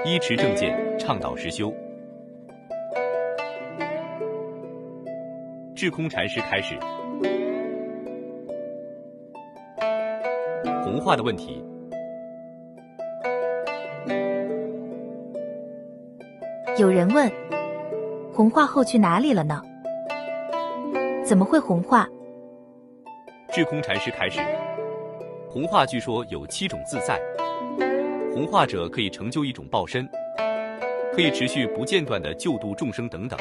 依持正见，倡导实修。智空禅师开示：弘化的问题。有人问，弘化后去哪里了呢？怎么会弘化？智空禅师开示：弘化据说有7种自在，弘化者可以成就一种报身，可以持续不间断地救度众生等等，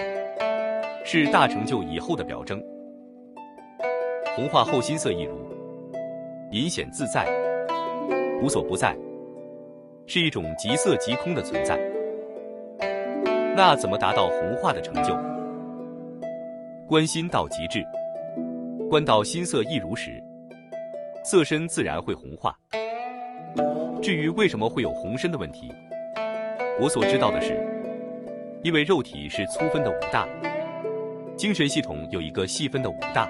是大成就以后的表征。弘化后心色一如，隐显自在，无所不在，是一种即色即空的存在。那怎么达到弘化的成就？观心到极致，观到心色一如时，色身自然会弘化。至于为什么会有红身的问题，我所知道的是，因为肉体是粗分的5大，精神系统有一个细分的5大。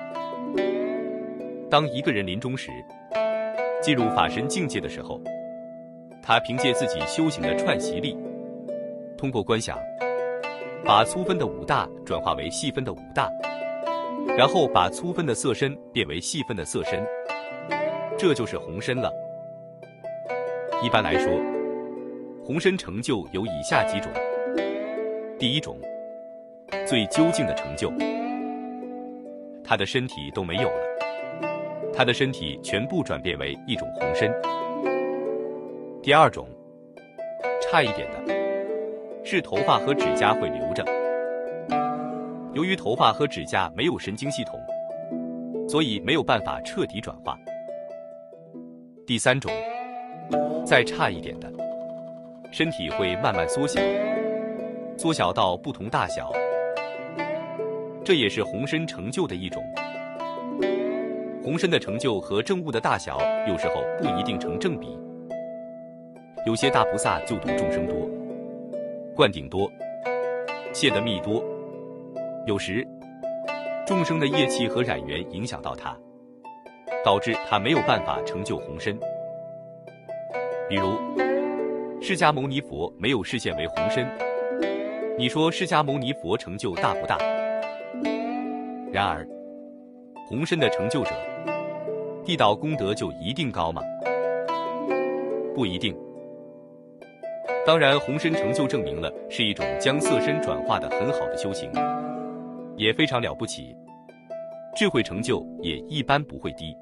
当一个人临终时，进入法身境界的时候，他凭借自己修行的串习力，通过观想，把粗分的5大转化为细分的5大，然后把粗分的色身变为细分的色身，这就是红身了。一般来说，红身成就有以下几种。第一种，最究竟的成就，他的身体都没有了，他的身体全部转变为一种红身。第二种，差一点的，是头发和指甲会留着，由于头发和指甲没有神经系统，所以没有办法彻底转化。第三种，再差一点的，身体会慢慢缩小，缩小到不同大小，这也是红身成就的一种。红身的成就和证悟的大小有时候不一定成正比，有些大菩萨救度众生多，灌顶多，泄的密多，有时众生的业气和染缘影响到他，导致他没有办法成就红身。比如释迦牟尼佛没有示现为红身，你说释迦牟尼佛成就大不大？然而红身的成就者，地道功德就一定高吗？不一定。当然红身成就证明了是一种将色身转化的很好的修行，也非常了不起，智慧成就也一般不会低。